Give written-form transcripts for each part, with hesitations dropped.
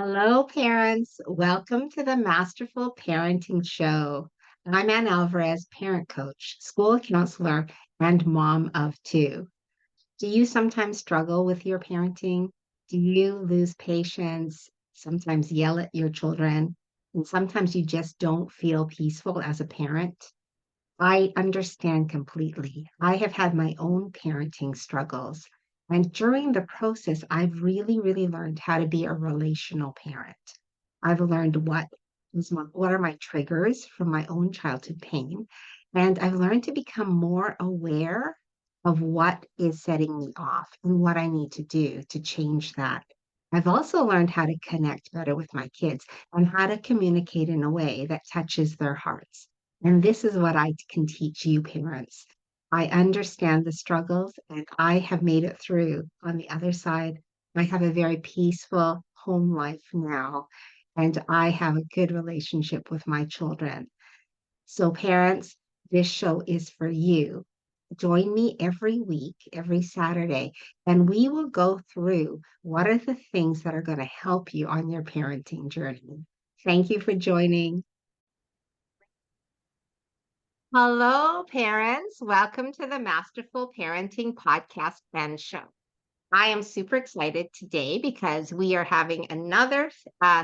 Hello, parents. Welcome to the Masterful Parenting Show. I'm Ann Alvarez, parent coach, school counselor, and mom of two. Do you sometimes struggle with your parenting? Do you lose patience, sometimes yell at your children, and sometimes you just don't feel peaceful as a parent? I understand completely. I have had my own parenting struggles. And during the process, I've really learned how to be a relational parent. I've learned what are my triggers from my own childhood pain. And I've learned to become more aware of what is setting me off and what I need to do to change that. I've also learned how to connect better with my kids and how to communicate in a way that touches their hearts. And this is what I can teach you, parents. I understand the struggles and I have made it through on the other side. I have a very peaceful home life now, and I have a good relationship with my children. So, parents, this show is for you. Join me every week, every Saturday, and we will go through what are the things that are going to help you on your parenting journey. Thank you for joining. Hello, parents. Welcome to the Masterful Parenting Podcast and Show. I am super excited today because we are having another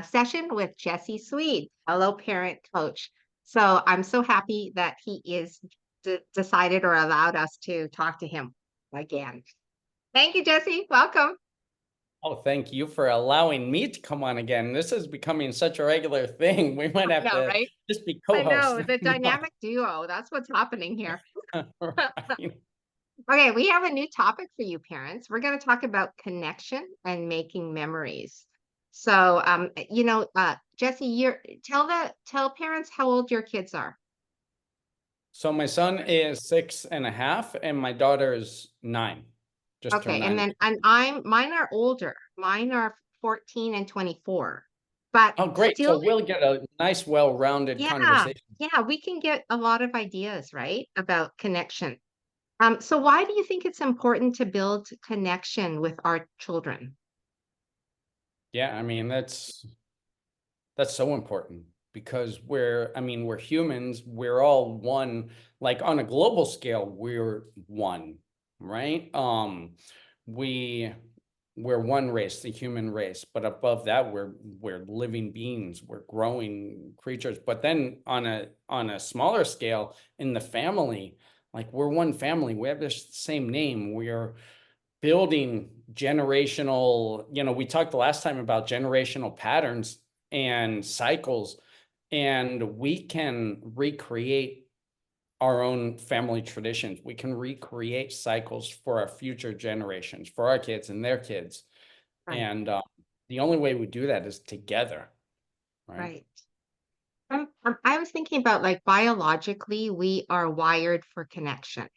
session with Jesse Sweed, fellow parent coach. So I'm so happy that he is decided or allowed us to talk to him again. Thank you, Jesse. Welcome. Oh, thank you for allowing me to come on again. This is becoming such a regular thing. We might have Yeah, to right. just be I co-hosts know the now. dynamic duo. That's what's happening here. Right. Okay, we have a new topic for you, parents. We're going to talk about connection and making memories. So, Jesse, tell parents how old your kids are. So my son is 6.5 and my daughter is 9, just turned Okay, and 9. then mine are older. Mine are 14 and 24. But Oh, great. still, So we'll get a nice, well-rounded yeah, conversation. yeah, we can get a lot of ideas, right, about connection. So why do you think it's important to build connection with our children? Yeah, I mean, that's so important because we're humans, we're all one, like on a global scale, we're one, right? We we're one race, the human race, but above that, we're living beings, we're growing creatures. But then on a smaller scale, in the family, like we're one family, we have the same name, we're building generational, we talked the last time about generational patterns and cycles, and we can recreate our own family traditions. We can recreate cycles for our future generations, for our kids and their kids. Right, And the only way we do that is together, right? right. I was thinking about like biologically, we are wired for connection.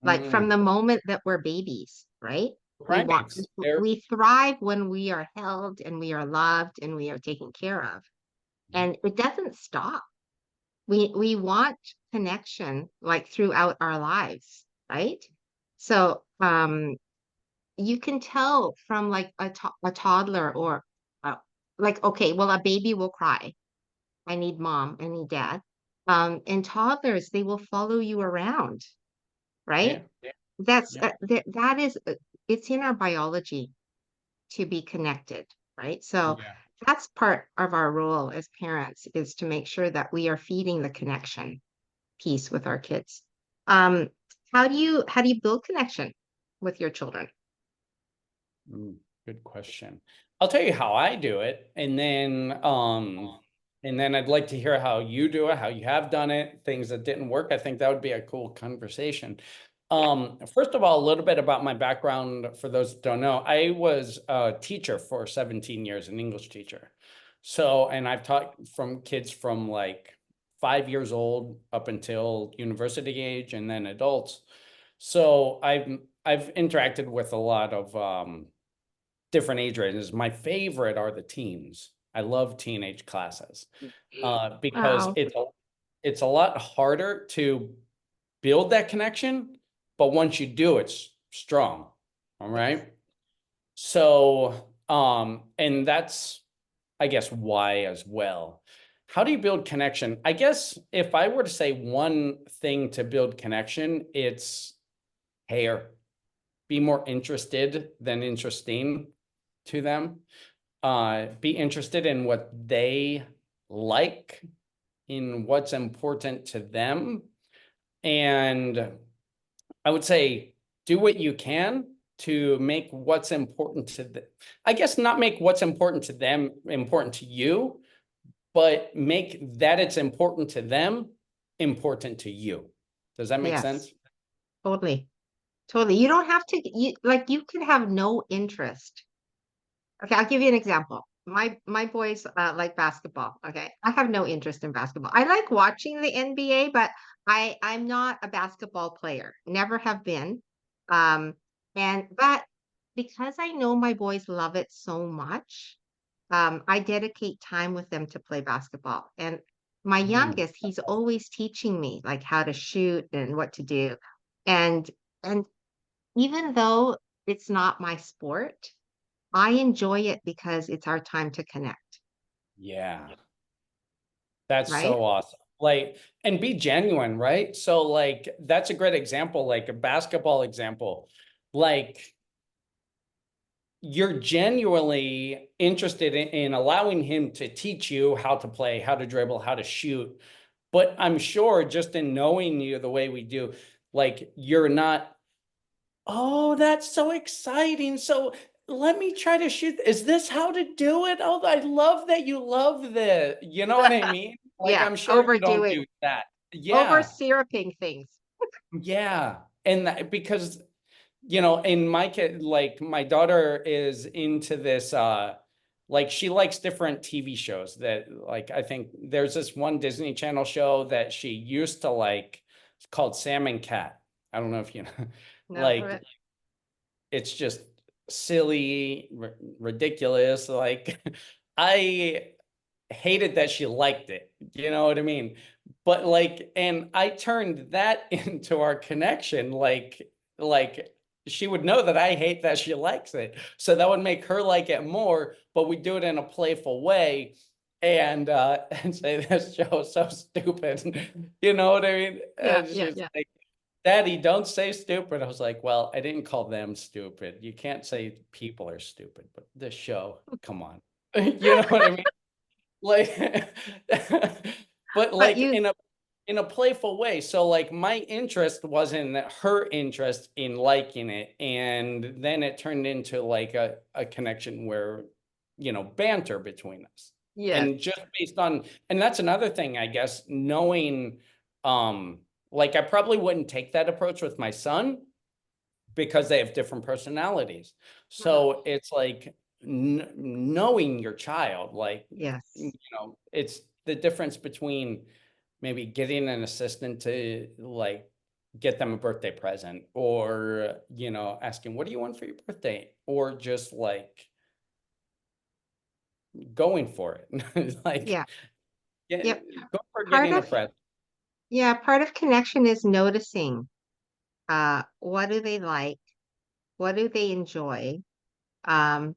Like from Mm, the moment that we're babies, right? We want, primates, they're we thrive when we are held and we are loved and we are taken care of. And it doesn't stop. We want connection like throughout our lives, right? So you can tell from like a toddler or like, okay, well, a baby will cry. I need mom, I need dad. And toddlers, they will follow you around, right? yeah, yeah, That's yeah, that is it's in our biology to be connected, right? So yeah. that's part of our role as parents is to make sure that we are feeding the connection piece with our kids. Um, how do you build connection with your children? Mm, good question. I'll tell you how I do it, and then I'd like to hear how you do it, how you have done it, things that didn't work. I think that would be a cool conversation. Yeah. First of all, a little bit about my background for those that don't know. I was a teacher for 17 years, an English teacher. So, and I've taught from kids from like 5 years old up until university age and then adults. So I've interacted with a lot of different age ranges. My favorite are the teens. I love teenage classes because Wow. it's a lot harder to build that connection, but once you do, it's strong. All Yes. right. So, and I guess, why as well. How do you build connection? I guess if I were to say one thing to build connection, it's care. Be more interested than interesting to them. Be interested in what they like, in what's important to them. And I would say do what you can to make what's important to them. I guess not make what's important to them important to you, but make that it's important to them important to you. Does that make Yes, sense? totally. Totally. You don't have to, you could have no interest. Okay, I'll give you an example. My boys like basketball. Okay, I have no interest in basketball. I like watching the NBA, but I'm not a basketball player. Never have been. Um, but because I know my boys love it so much, I dedicate time with them to play basketball. And my Mhm. youngest, he's always teaching me like how to shoot and what to do. And even though it's not my sport, I enjoy it because it's our time to connect, Yeah. That's right? so awesome. Like, and be genuine, right? So, like, that's a great example, like a basketball example. Like, you're genuinely interested in allowing him to teach you how to play, how to dribble, how to shoot. But I'm sure just in knowing you the way we do, like, you're not, oh, that's so exciting. So let me try to shoot. Is this how to do it? Oh, I love that you love this. You know what I mean? Like, Yeah, I'm sure you don't overdoing, do that. over Yeah. syruping things. Yeah. And because, in my kid, like my daughter is into this, like she likes different TV shows that, like, I think there's this one Disney Channel show that she used to like. It's called Sam and Cat. I don't know if you know, No, like it's just silly, ridiculous. Like I hated that she liked it. You know what I mean? But like, and I turned that into our connection. Like she would know that I hate that she likes it. So that would make her like it more, but we do it in a playful way and and say this show is so stupid. You know what I mean? yeah, And yeah, she's yeah. like, Daddy, don't say stupid. I was like, well, I didn't call them stupid. You can't say people are stupid, but this show, come on. You know what I mean? Like but But like you, in a playful way. So like my interest wasn't her interest in liking it. And then it turned into like a connection where, banter between us. yes, And just based on, and that's another thing, I guess, knowing, like I probably wouldn't take that approach with my son because they have different personalities. mhm, So it's like knowing your child, like, yes, it's the difference between maybe getting an assistant to like get them a birthday present or, asking, what do you want for your birthday? Or just like going for it. Like, yeah, yep. go for Part getting a of, present. yeah, part of connection is noticing, what do they like? What do they enjoy? Um,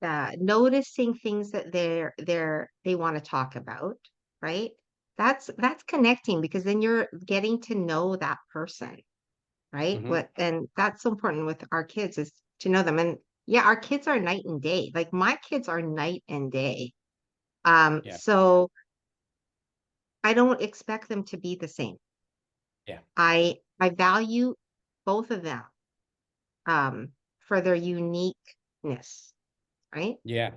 Noticing things that they want to talk about, right? That's connecting because then you're getting to know that person, right? Hmm. And that's so important with our kids is to know them. And yeah, our kids are night and day. Like my kids are night and day. Yeah. So I don't expect them to be the same. Yeah. I value both of them for their uniqueness, right? Yeah.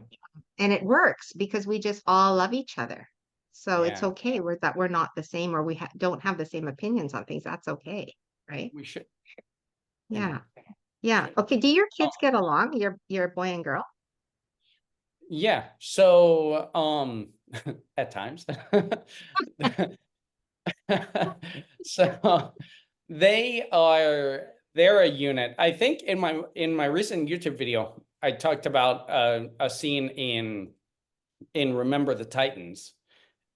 And it works because we just all love each other. So it's Yeah. okay that we're not the same or we don't have the same opinions on things. That's okay, right? We should. Yeah. Amen. Yeah. Should. Okay. Do your Oh, kids get along? Your boy and girl? yeah. So, at times. So they're a unit. I think in my recent YouTube video, I talked about a scene in Remember the Titans.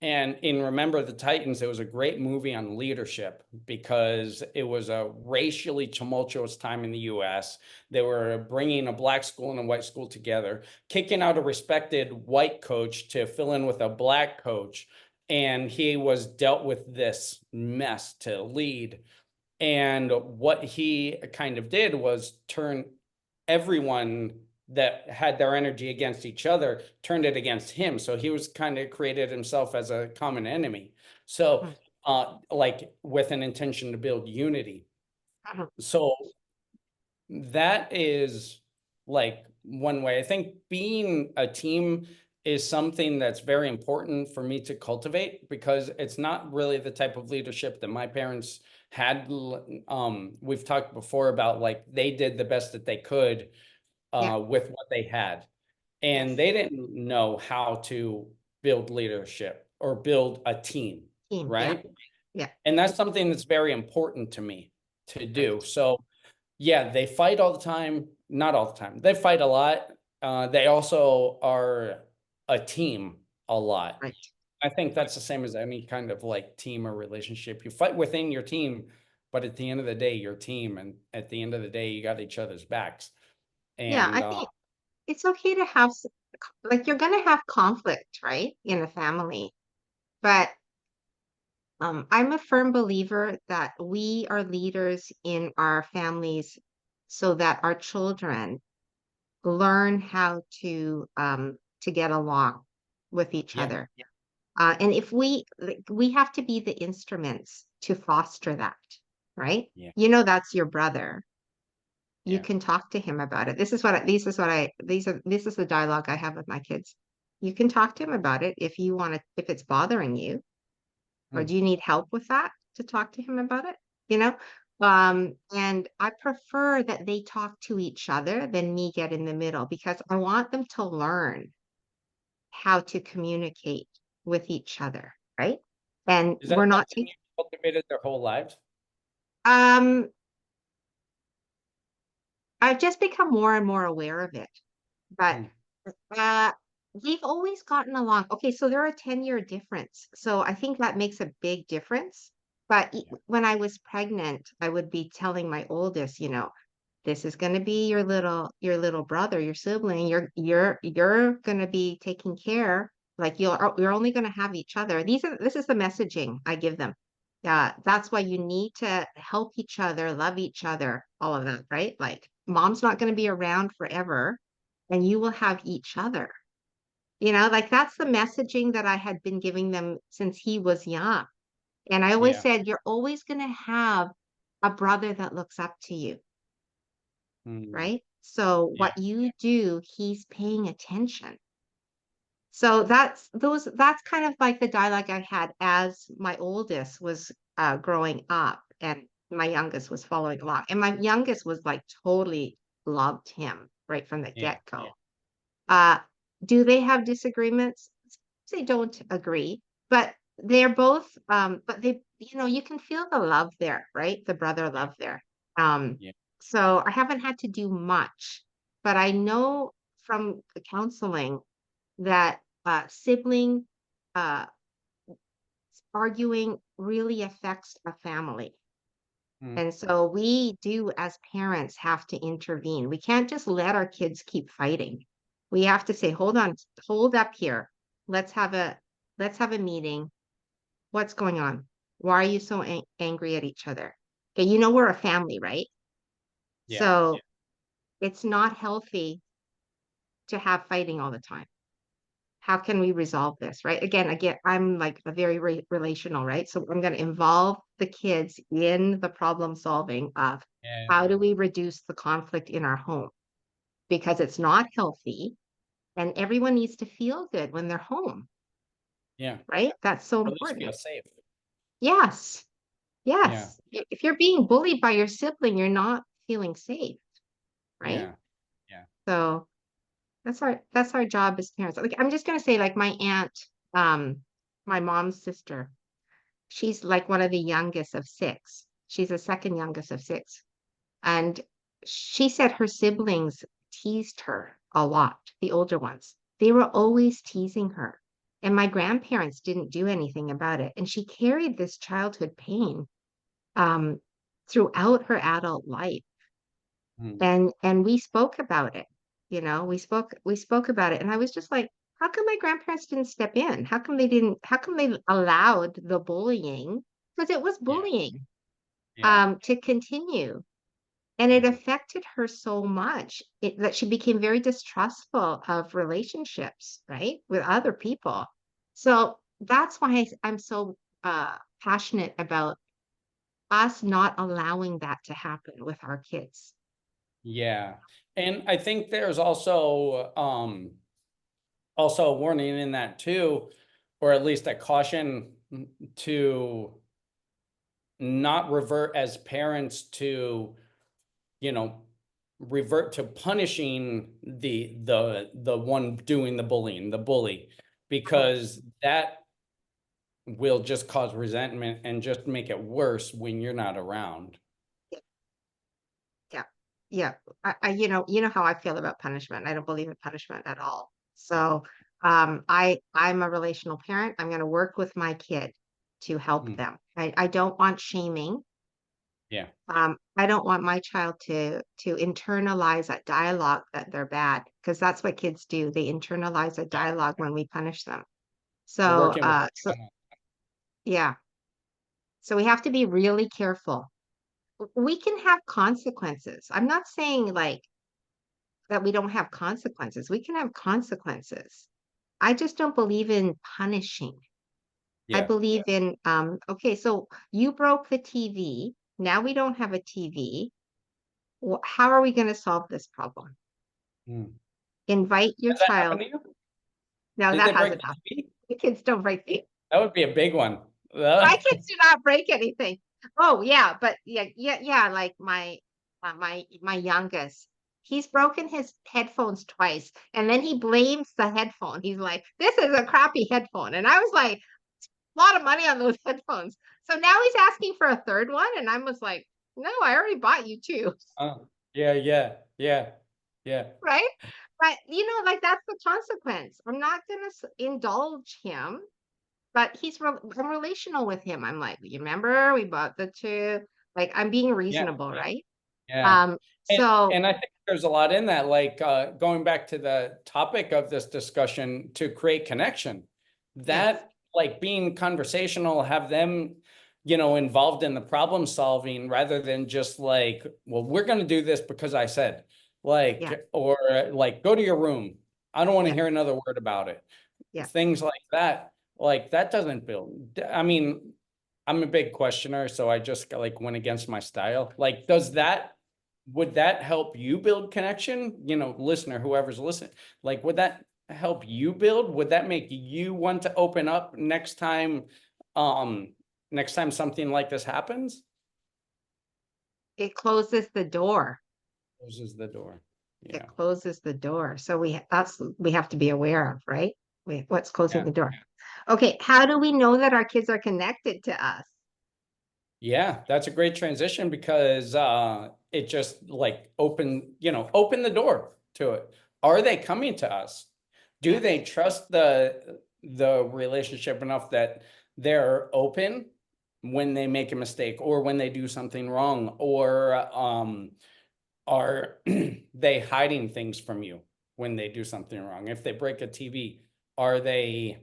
And in Remember the Titans, it was a great movie on leadership because it was a racially tumultuous time in the US. They were bringing a black school and a white school together, kicking out a respected white coach to fill in with a black coach. And he was dealt with this mess to lead. And what he kind of did was turn everyone that had their energy against each other, turned it against him. So he was kind of created himself as a common enemy. So, Mhm. like with an intention to build unity. Mhm. So that is like one way. I think being a team is something that's very important for me to cultivate because it's not really the type of leadership that my parents had. We've talked before about like they did the best that they could Yeah. with what they had, and Yes. they didn't know how to build leadership or build a team, Team. Yeah. right? Yeah. And that's something that's very important to me to Right. do. So yeah, they fight all the time. Not all the time. They fight a lot. They also are a team a lot. Right. I think that's the same as any kind of like team or relationship. You fight within your team, but at the end of the day, your team, and at the end of the day, you got each other's backs. Yeah. And I think it's okay to have, like, you're going to have conflict, right, in a family. But I'm a firm believer that we are leaders in our families so that our children learn how to get along with each yeah, other. And if we have to be the instruments to foster that, right? yeah, That's your brother. You yeah. can talk to him about it. This is the dialogue I have with my kids. You can talk to him about it if you want to, if it's bothering you, or Hmm. do you need help with that to talk to him about it? And I prefer that they talk to each other than me get in the middle because I want them to learn how to communicate with each other, right? And Is that we're not something taking, you cultivated their whole lives? um, I've just become more and more aware of it, but Hmm. uh, we've always gotten along. Okay, so there are 10-year difference. So I think that makes a big difference. But Yeah, when I was pregnant, I would be telling my oldest, this is going to be your little brother, your sibling. You're going to be taking care. Like you're only going to have each other. This is the messaging I give them. Yeah, that's why you need to help each other, love each other, all of that, right? Like mom's not going to be around forever, and you will have each other. Like that's the messaging that I had been giving them since he was young. And I always yeah, said, you're always going to have a brother that looks up to you, hmm, right? So yeah, what you do, he's paying attention. So that's kind of like the dialogue I had as my oldest was growing up and my youngest was following along. And my youngest was like totally loved him right from the yeah, get-go. Uh, do they have disagreements? They don't agree, but but you can feel the love there, right? The brother yeah, love there. Um, yeah. so I haven't had to do much, but I know from the counseling that sibling uh, arguing really affects a family. Hmm. And so we do, as parents, have to intervene. We can't just let our kids keep fighting. We have to say, hold on, hold up here. Let's have a let's have a meeting. What's going on? Why are you so angry at each other? Okay, we're a family, right? Yeah, So it's not healthy to have fighting all the time. How can we resolve this, right? Again, I'm like a very relational, right? So I'm going to involve the kids in the problem solving of how yeah, do we reduce the conflict in our home, because it's not healthy and everyone needs to feel good when they're home, yeah. right? That's so Or at least feel important. safe. Yes, Yeah, yes. If you're being bullied by your sibling, you're not feeling safe, right? yeah, yeah, So that's our job as parents. Like I'm just gonna say, like my aunt, um, my mom's sister, she's like one of the youngest of six. She's the second youngest of six. And she said her siblings teased her a lot, the older ones. They were always teasing her. And my grandparents didn't do anything about it. And she carried this childhood pain um, throughout her adult life. Mm. And we spoke about it. We spoke about it. And I was just like, how come my grandparents didn't step in? How come they allowed the bullying? Because it was Yeah. bullying Yeah. to continue. And it Yeah. affected her so much that she became very distrustful of relationships, right, with other people. So that's why I'm so passionate about us not allowing that to happen with our kids. Yeah. And I think there's also a warning in that too, or at least a caution to not revert as parents to, you know, revert to punishing the one doing the bullying, the bully, Mhm. because that will just cause resentment and just make it worse when you're not around. Yeah, yeah. You know how I feel about punishment. I don't believe in punishment at all. Yeah. So, I'm a relational parent. I'm going to work with my kid to help Mm. them. I don't want shaming. Yeah. I don't want my child to internalize that dialogue that they're bad, because that's what kids do. They internalize a dialogue when we punish them. We're So, working with yeah. So we have to be really careful. We can have consequences. I'm not saying like that we don't have consequences. We can have consequences. I just don't believe in punishing. I yeah. believe in, okay, so you broke the TV. Now we don't have a TV. How are we going to solve this problem? Mm. Invite your Has that happened child. to you? No, Did that they break hasn't the happened. TV? The kids don't break the That would be a big one. My kids do not break anything. Oh yeah, but yeah, yeah, yeah. Like my youngest, he's broken his headphones twice, and then he blames the headphone. He's like, "This is a crappy headphone," and I was like, "A lot of money on those headphones." So now he's asking for a third one, and I was like, "No, I already bought you two, Yeah, yeah, yeah, yeah, right?" But like that's the consequence. I'm not gonna indulge him. But I'm relational with him. I'm like, you remember we bought the two? Like I'm being yeah, reasonable, right? yeah. And So and I think there's a lot in that, like going back to the topic of this discussion, to create connection. yes, That, like, being conversational, have them, involved in the problem solving rather than just like, well, we're going to do this because I said, yeah, like, or like, go to your room. I don't want to yeah, hear another word about it. yeah. Things like that. Like that doesn't build. I mean, I'm a big questioner, so I just like went against my style. Like, would that help you build connection? Listener, whoever's listening, like, would that help you build? Would that make you want to open up um, next time something like this happens? It closes the door. Closes the door. It Yeah. closes the door. So we have to be aware of, right? What's closing Yeah. the door? Okay, how do we know that our kids are connected to us? Yeah, that's a great transition because it just like open the door to it. Are they coming to us? Do Yes. they trust the relationship enough that they're open when they make a mistake or when they do something wrong? Or are they hiding things from you when they do something wrong? If they break a TV, are they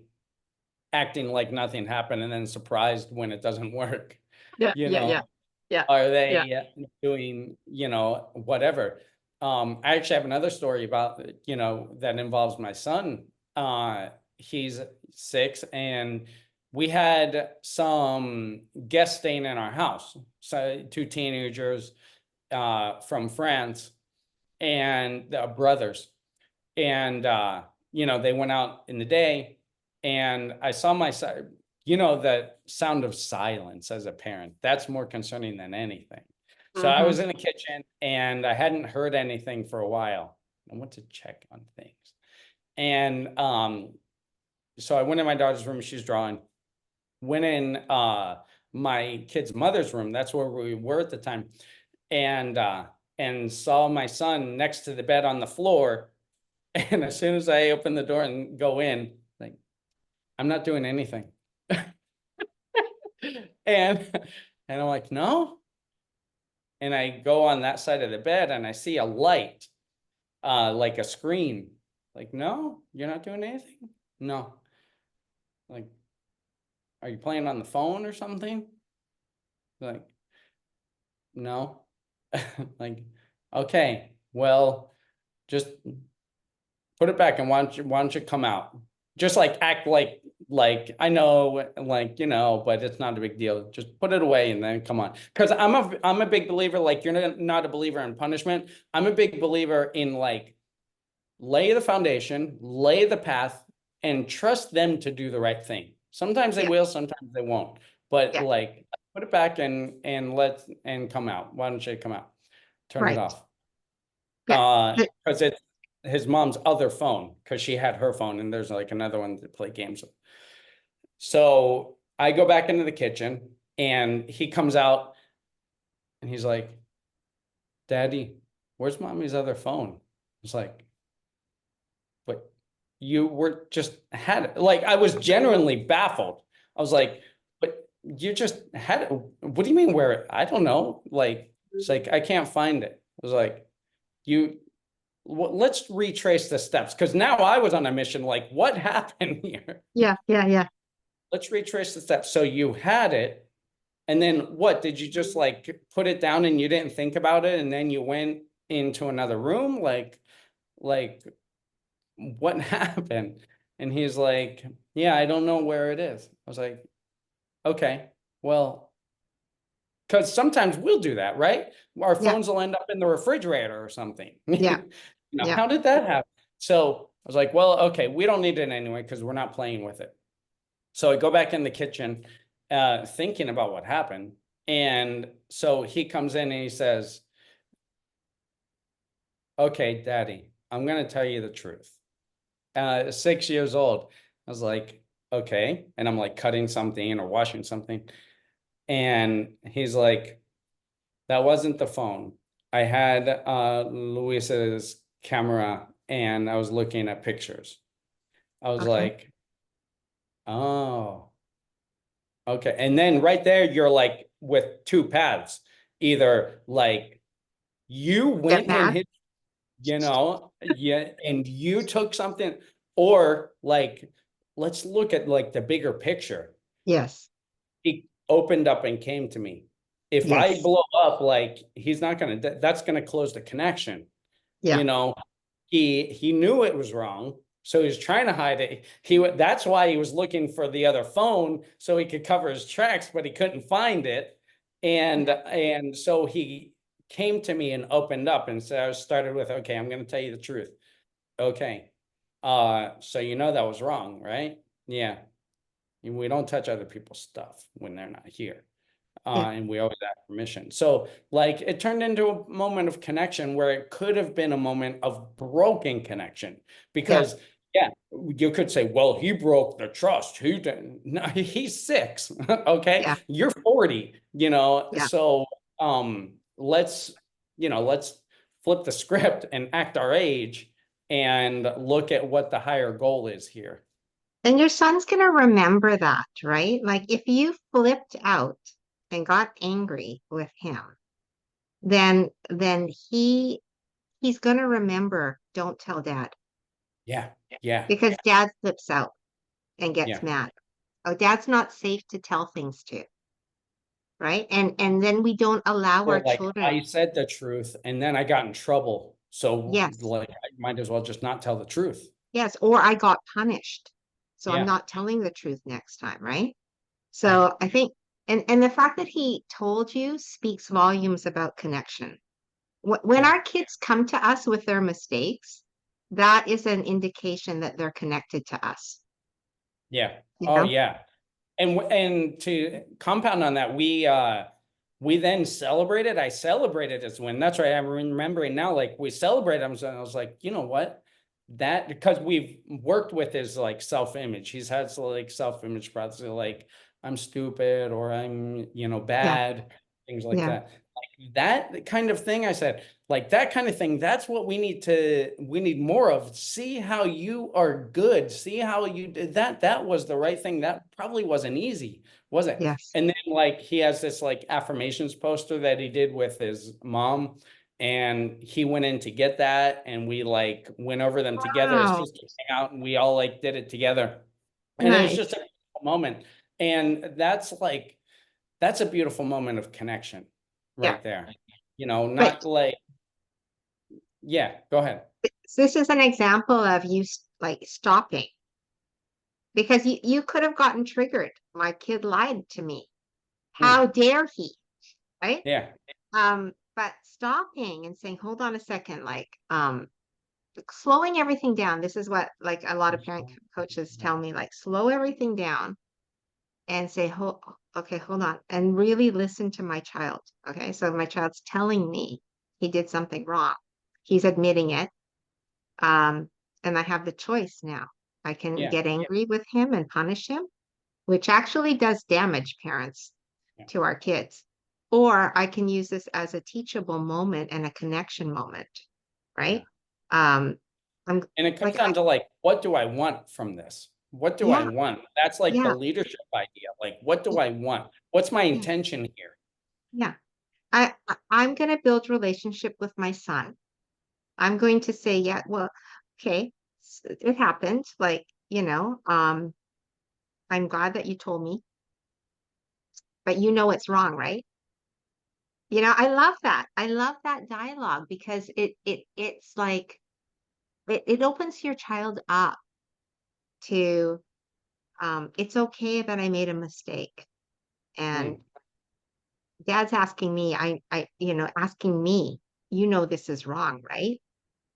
acting like nothing happened and then surprised when it doesn't work? Yeah, You yeah, know, yeah, yeah, are yeah. they doing, whatever? I actually have another story about, that involves my son. He's 6, and we had some guests staying in our house. So 2 teenagers from France, and brothers. And they went out in the day, and I saw my son, the sound of silence as a parent, that's more concerning than anything. So I Mm-hmm. was in the kitchen and I hadn't heard anything for a while. I went to check on things. And so I went in my daughter's room, she's drawing. Went in my kid's mother's room, that's where we were at the time. And saw my son next to the bed on the floor. And as soon as I open the door and go in, like, I'm not doing anything. And I'm like, no. And I go on that side of the bed and I see a light, like a screen. Like, no, you're not doing anything? No. Like, are you playing on the phone or something? Like, no. Like, okay, well, just put it back and why don't you come out? Just like act like I know, like, but it's not a big deal. Just put it away and then come on. Because I'm a big believer, like you're not a believer in punishment. I'm a big believer in like lay the foundation, lay the path, and trust them to do the right thing. Sometimes they Yeah, will, sometimes they won't. But yeah, like put it back and come out. Why don't you come out? Turn it right. off. Yeah, but- Because it's his mom's other phone, because she had her phone and there's like another one to play games with. So I go back into the kitchen and he comes out and he's like, Daddy, where's mommy's other phone? It's like, but you were just had it. Like, I was genuinely baffled. I was like, but you just had it. What do you mean where? I don't know. Like, it's like, I can't find it. I was like, let's retrace the steps. Cause now I was on a mission. Like, what happened here? yeah, yeah, yeah. Let's retrace the steps. So you had it. And then what? Did you just like put it down and you didn't think about it? And then you went into another room? Like what happened? And he's like, yeah, I don't know where it is. I was like, okay, well, because sometimes we'll do that, right? Our Yeah, phones will end up in the refrigerator or something. yeah, yeah, How did that happen? So I was like, well, okay, we don't need it anyway because we're not playing with it. So I go back in the kitchen, thinking about what happened. And so he comes in and he says, okay, Daddy, I'm going to tell you the truth. 6 years old. I was like, okay. And I'm like cutting something or washing something. And he's like, that wasn't the phone. I had Luisa's camera and I was looking at pictures. I was okay. like, oh, okay. And then right there, you're like with two paths. Either like you Get went and mad? hit, yeah, and you took something, or like, let's look at like the bigger picture. Yes, He opened up and came to me. If I yes, blow up, like he's not gonna, that's gonna close the connection. yeah, You know, he knew it was wrong, so he's trying to hide it. That's why he was looking for the other phone so he could cover his tracks, but he couldn't find it. And so he came to me and opened up, and so I started with, okay, I'm going to tell you the truth. Okay. So that was wrong, right? Yeah. We don't touch other people's stuff when they're not here. yeah, And we always ask permission. So like it turned into a moment of connection where it could have been a moment of broken connection, yeah, because yeah, you could say, well, he broke the trust. He didn't. No, he's 6. Okay. yeah, You're 40, yeah. so let's flip the script and act our age and look at what the higher goal is here. And your son's gonna remember that, right? Like if you flipped out and got angry with him, then he's gonna remember, don't tell dad. Yeah. Yeah. Because dad flips out and gets Yeah. mad. Oh, dad's not safe to tell things to, right? And then we don't allow our Or like children. I said the truth and then I got in trouble. So Yes, like I might as well just not tell the truth. yes, or I got punished. So I'm Yeah. not telling the truth next time, right? Yeah. So I think and the fact that he told you speaks volumes about connection. When Yeah. our kids come to us with their mistakes, that is an indication that they're connected to us, Yeah. you Oh know? yeah. And to compound on that, we then celebrated. I celebrated his win. That's right. I'm remembering now, like we celebrated him. So I was like, you know what? That because we've worked with his like self-image. He's had like self-image problems, like I'm stupid or I'm, Yeah, bad, things like yeah, that. that kind of thing, I said, like that kind of thing, that's what we need more of. See how you are good. See how you did that. That was the right thing. That probably wasn't easy, was it? Yes. And then like he has this like affirmations poster that he did with his mom. And he went in to get that, and we like went over them together. His Wow. sister came out, and we all like did it together. And it was just Nice. a beautiful moment. And that's a beautiful moment of connection Yeah. right there. You know, But not like, yeah, go ahead. this is an example of you like stopping because you could have gotten triggered. My kid lied to me. Mm, How dare he? Right? yeah. But stopping and saying, hold on a second, like slowing everything down. This is what like a lot of parent coaches tell me, like slow everything down and say, okay, hold on, and really listen to my child. Okay, so my child's telling me he did something wrong. He's admitting it. And I have the choice now. I can Yeah. get angry with him and punish him, which actually does damage parents Yeah. to our kids. Or I can use this as a teachable moment and a connection moment, Yeah. right? Um, I'm And it comes like, down to like, what do I want from this? What do I yeah, want? That's like the yeah, leadership idea. Like, what do I want? What's my yeah, intention here? yeah. I'm going to build relationship with my son. I'm going to say, yeah, well, okay, it happened. Like, I'm glad that you told me, but you know it's wrong, right? I love that. I love that dialogue because it's like it opens your child up to it's okay that I made a mistake. And Mm, dad's asking me, asking me, this is wrong, right?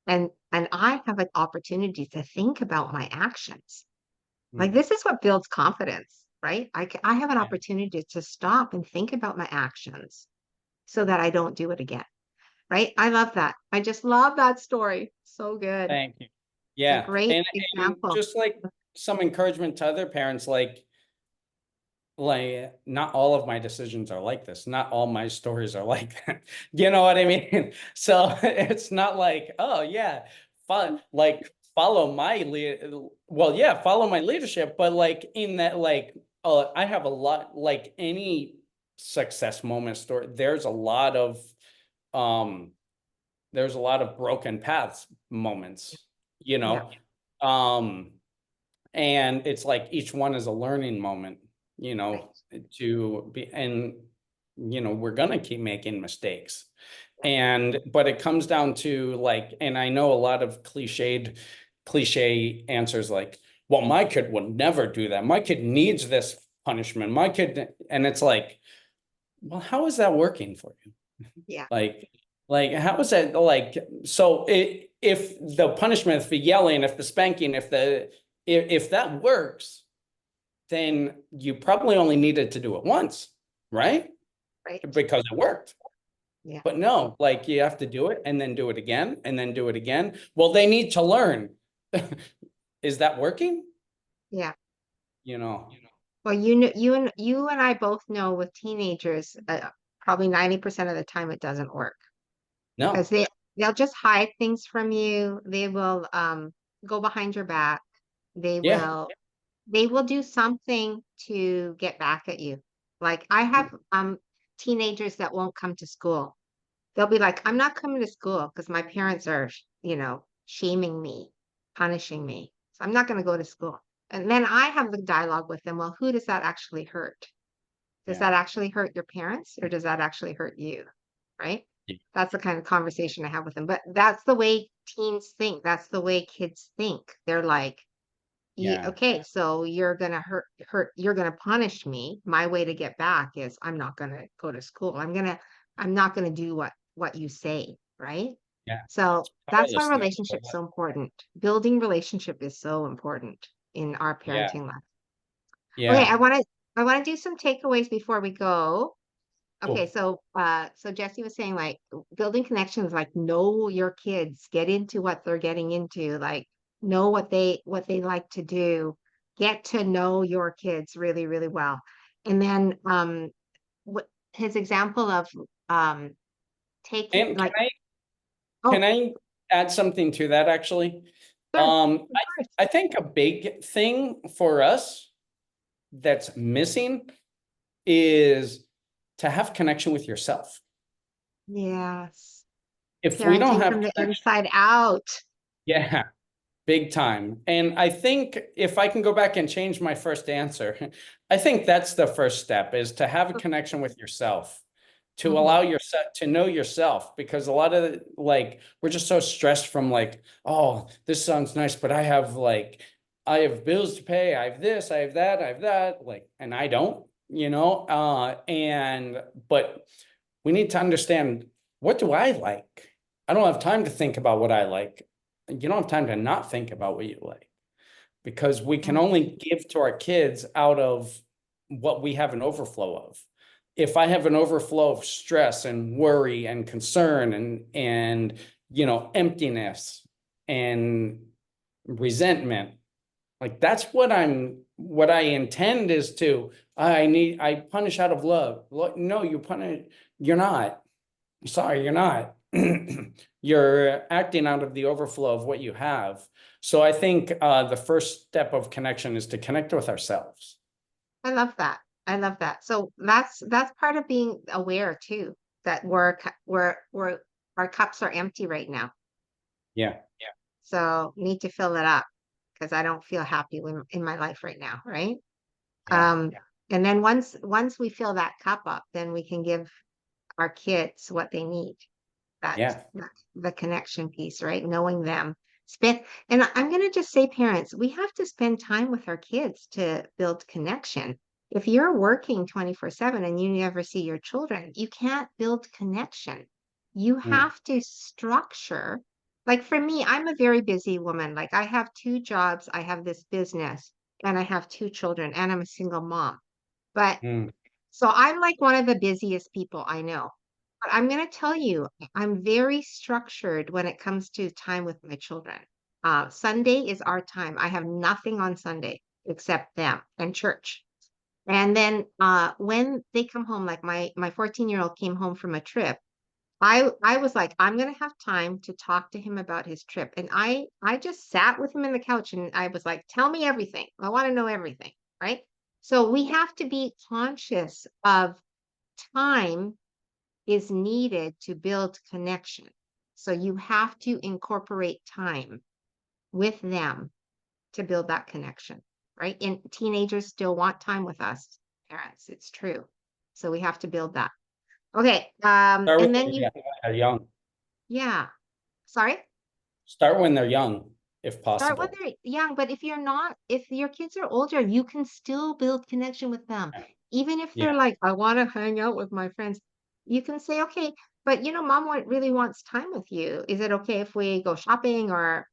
And I have an opportunity to think about my actions. Like mm, this is what builds confidence, right? I have an yeah. opportunity to stop and think about my actions so that I don't do it again. Right? I love that. I just love that story. So good. Thank you. It's a Yeah. great And example. just like some encouragement to other parents, like not all of my decisions are like this. Not all my stories are like that. You know what I mean? So it's not like, oh yeah, like follow my lead. Well, yeah, follow my leadership, but like in that, like, I have a lot, like any success moment story. Um, there's a lot of broken paths moments, you Yeah, know. Um, and it's like each one is a learning moment, you right. know, to be, and we're gonna keep making mistakes. And but it comes down to like, and I know a lot of cliche answers like, well, my kid would never do that, my kid needs this punishment, my kid, and it's like, well, how is that working for you? Yeah, like how is that, like, so if the punishment, if the yelling, if the spanking, if that works, then you probably only needed to do it once, right? right. Because it worked. Yeah, But no, like you have to do it and then do it again and then do it again. Well, they need to learn. Is that working? yeah. You know, Well, you and I both know with teenagers, probably 90% of the time it doesn't work because no. they'll just hide things from you. They will go behind your back. They Yeah. will they will do something to get back at you. Like I have teenagers that won't come to school. They'll be like, I'm not coming to school because my parents are, shaming me, punishing me. So I'm not going to go to school. And then I have the dialogue with them. Well, who does that actually hurt? Does Yeah. that actually hurt your parents or does that actually hurt you? Right? That's the kind of conversation I have with them. But that's the way teens think. That's the way kids think. They're like, Yeah. okay, so you're gonna you're gonna punish me. My way to get back is I'm not gonna go to school. I'm not gonna do what you say, right? Yeah. So It's that's why powerlessness. relationship's so important. Building relationship is so important in our Yeah. parenting life. Okay, Yeah. I wanna do some takeaways before we go. Okay, Cool. so Jesse was saying like building connections, like know your kids, get into what they're getting into, like know what they like to do, get to know your kids really, really well. And then what his example of um taking And like, can oh, I add something to that actually? sure, of Um, course. I think a big thing for us that's missing is to have connection with yourself. Yes. If we don't Parenting have from the connection, inside out. yeah, big time. And I think if I can go back and change my first answer, I think that's the first step is to have a connection with yourself, to Mhm. allow yourself to know yourself, because a lot of like, we're just so stressed from like, oh, this sounds nice, but I have bills to pay. I have this, I have that, I have that, like, and I don't, but we need to understand, what do I like? I don't have time to think about what I like. You don't have time to not think about what you like, because we can Mm. only give to our kids out of what we have an overflow of. If I have an overflow of stress and worry and concern and emptiness and resentment, like that's what I intend is to, I punish out of love. No, you're not. I'm sorry, you're not. You're acting out of the overflow of what you have. So I think the first step of connection is to connect with ourselves. I love that. I love that. So that's part of being aware too, that we're our cups are empty right now. Yeah, So need to fill it up because I don't feel happy in my life right now, right? yeah, Yeah. And then once we fill that cup up, then we can give our kids what they need. That, yeah, that the connection piece, right? Knowing them. And I'm going to just say, parents, we have to spend time with our kids to build connection. If you're working 24/7 and you never see your children, you can't build connection. You mm, have to structure. Like for me, I'm a very busy woman. Like I have two jobs, I have this business, and I have two children, and I'm a single mom. But mm, so I'm like one of the busiest people I know. But I'm going to tell you, I'm very structured when it comes to time with my children. Sunday is our time. I have nothing on Sunday except them and church. And then when they come home, like my 14-year-old came home from a trip, I was like, I'm gonna have time to talk to him about his trip. And I just sat with him in the couch and I was like, tell me everything. I want to know everything, right? So we have to be conscious of time is needed to build connection. So you have to incorporate time with them to build that connection, right? And teenagers still want time with us, parents. It's true. So we have to build that. Okay. start with And then yeah, when they're young. yeah, sorry. Start when they're young, if Start when possible. they're young, but if you're not, if your kids are older, you can still build connection with them. Even if Yeah, they're like, I want to hang out with my friends, you can say, okay, but mom really wants time with you. Is it okay if we go shopping or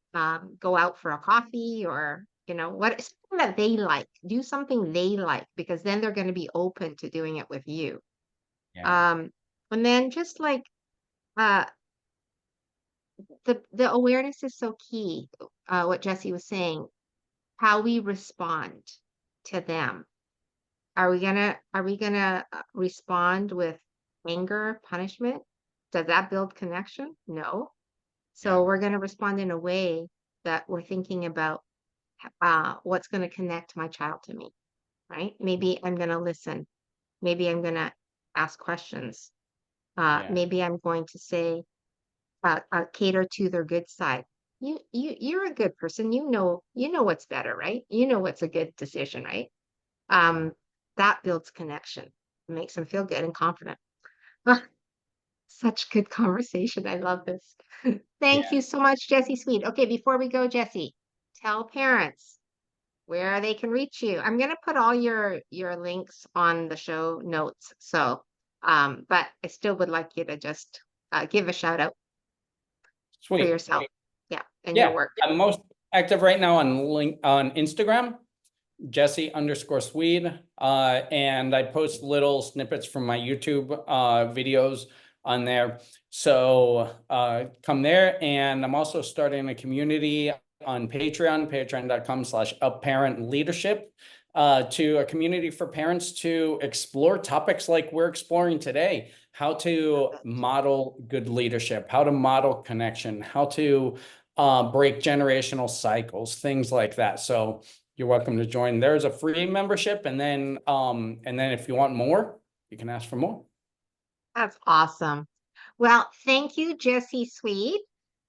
go out for a coffee or, what something that they like? Do something they like because then they're going to be open to doing it with you. yeah, Um, and then just like uh, the awareness is so key. What Jesse was saying, how we respond to them. Are we gonna respond with anger, punishment? Does that build connection? No. So yeah, we're gonna respond in a way that we're thinking about what's gonna connect my child to me, right? Maybe I'm gonna listen. Maybe I'm gonna ask questions. yeah, Maybe I'm going to say, cater to their good side. You're a good person. You know what's better, right? You know what's a good decision, right? yeah, um, that builds connection, makes them feel good and confident. Ah, such good conversation. I love this. Thank yeah. you so much, Jesse Sweed. Okay, before we go, Jesse, tell parents where they can reach you. I'm gonna put all your links on the show notes. So, but I still would like you to just give a shout out for Sweet. yourself. Yeah, and your Yeah, work. I'm most active right now on Instagram, Jesse_Sweed. And I post little snippets from my YouTube videos on there. So come there. And I'm also starting a community on Patreon, patreon.com/upparentleadership. to a community for parents to explore topics like we're exploring today. How to model good leadership, how to model connection, how to break generational cycles, things like that. So you're welcome to join. There's a free membership, and then if you want more, you can ask for more. That's awesome. Well, thank you, Jesse Sweed.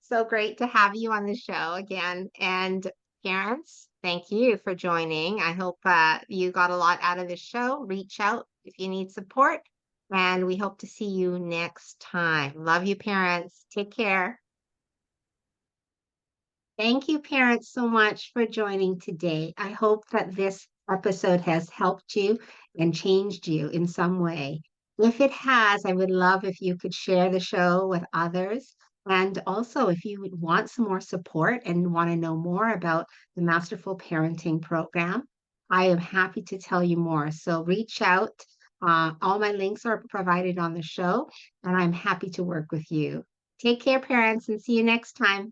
So great to have you on the show again. And parents, thank you for joining. I hope you got a lot out of the show. Reach out if you need support. And we hope to see you next time. Love you, parents. Take care. Thank you, parents, so much for joining today. I hope that this episode has helped you and changed you in some way. If it has, I would love if you could share the show with others. And also, if you would want some more support and want to know more about the Masterful Parenting Program, I am happy to tell you more. So reach out. All my links are provided on the show, and I'm happy to work with you. Take care, parents, and see you next time.